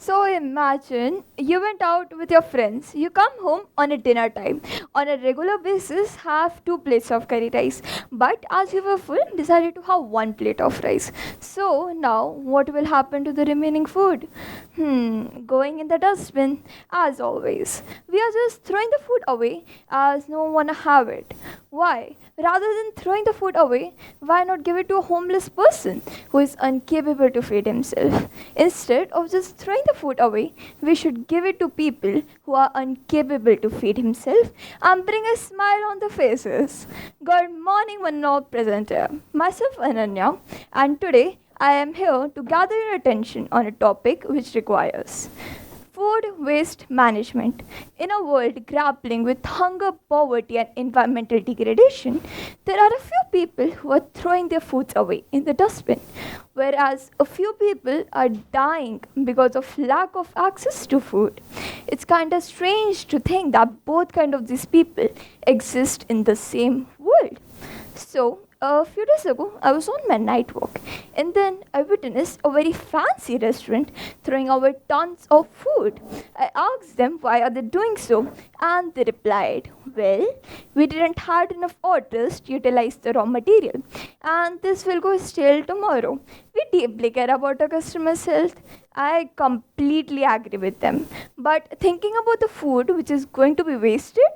So imagine you went out with your friends, you come home on a dinner time. On a regular basis, have two plates of curry rice. But as you were full, decided to have one plate of rice. So now what will happen to the remaining food? Going in the dustbin, as always. We are just throwing the food away as no one wanna have it. Why? Rather than throwing the food away, why not give it to a homeless person who is incapable to feed himself? Instead of just throwing the food away, we should give it to people who are incapable to feed himself and bring a smile on their faces. Good morning, one of presenter. Myself Ananya, and today I am here to gather your attention on a topic which requires food waste management. In a world grappling with hunger, poverty, and environmental degradation, there are a few people who are throwing their foods away in the dustbin, whereas a few people are dying because of lack of access to food. It's kind of strange to think that both kind of these people exist in the same world. So, a few days ago, I was on my night walk, and then I witnessed a very fancy restaurant throwing away tons of food. I asked them why are they doing so, and they replied, "Well, we didn't have enough orders to utilize the raw material, and this will go stale tomorrow. We deeply care about our customers' health." I completely agree with them. But thinking about the food which is going to be wasted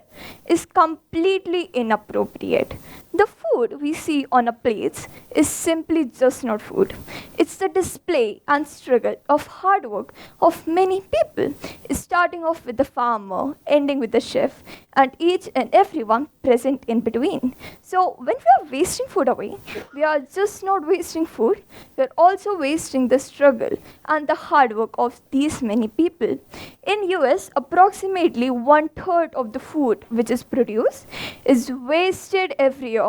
is completely inappropriate. The food we see on our plates is simply just not food. It's the display and struggle of hard work of many people, starting off with the farmer, ending with the chef, and each and everyone present in between. So when we are wasting food away, we are just not wasting food, we are also wasting the struggle and the hard work of these many people. In US, approximately one third of the food which is produced is wasted every year.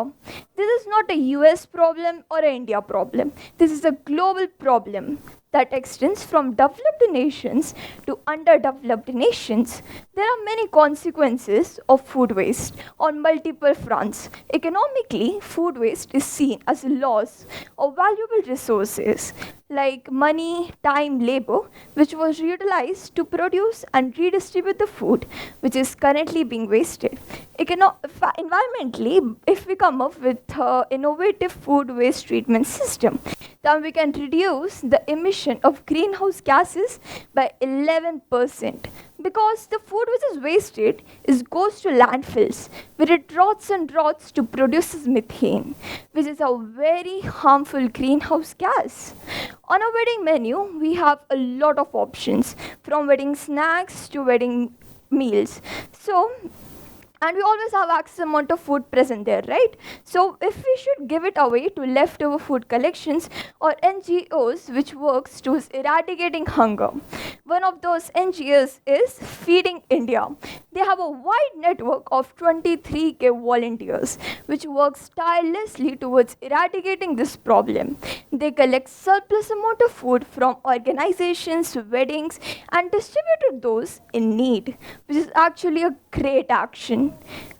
This is not a US problem or an India problem. This is a global problem that extends from developed nations to underdeveloped nations. There are many consequences of food waste on multiple fronts. Economically, food waste is seen as a loss of valuable resources like money, time, labor, which was utilized to produce and redistribute the food which is currently being wasted. Environmentally, if we come up with an innovative food waste treatment system, then we can reduce the emission of greenhouse gases by 11% because the food which is wasted goes to landfills where it rots and rots to produce methane, which is a very harmful greenhouse gas. On a wedding menu, we have a lot of options from wedding snacks to wedding meals. So and we always have access amount of food present there, right? So if we should give it away to leftover food collections or NGOs which works towards eradicating hunger. One of those NGOs is Feeding India. They have a wide network of 23k volunteers which works tirelessly towards eradicating this problem. They collect surplus amount of food from organizations, weddings, and distribute to those in need, which is actually a great action.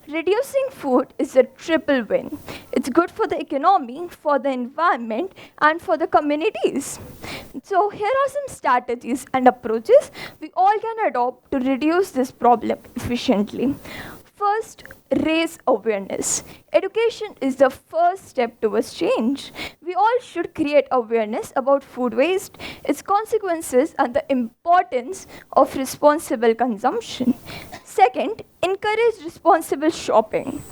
Reducing food is a triple win. It's good for the economy, for the environment, and for the communities. So, here are some strategies and approaches we all can adopt to reduce this problem efficiently. First, raise awareness. Education is the first step towards change. We all should create awareness about food waste, its consequences, and the importance of responsible consumption. Second, encourage responsible shopping.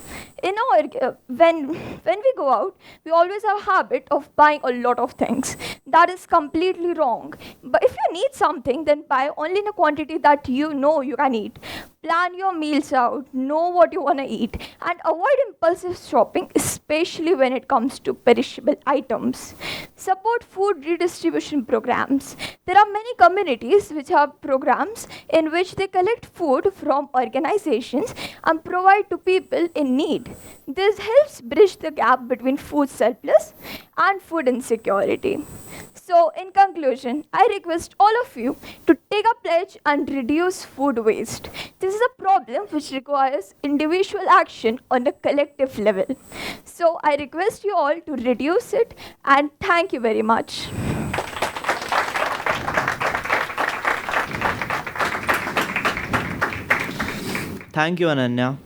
When we go out, we always have a habit of buying a lot of things. That is completely wrong. But if you need something, then buy only in a quantity that you know you can eat. Plan your meals out, know what you want to eat, and avoid impulsive shopping, especially when it comes to perishable items. Support food redistribution programs. There are many communities which have programs in which they collect food from organizations and provide to people in need. This helps bridge the gap between food surplus and food insecurity. So, in conclusion, I request all of you to take a pledge and reduce food waste. This is a problem which requires individual action on a collective level. So, I request you all to reduce it, and thank you very much. Thank you, Ananya.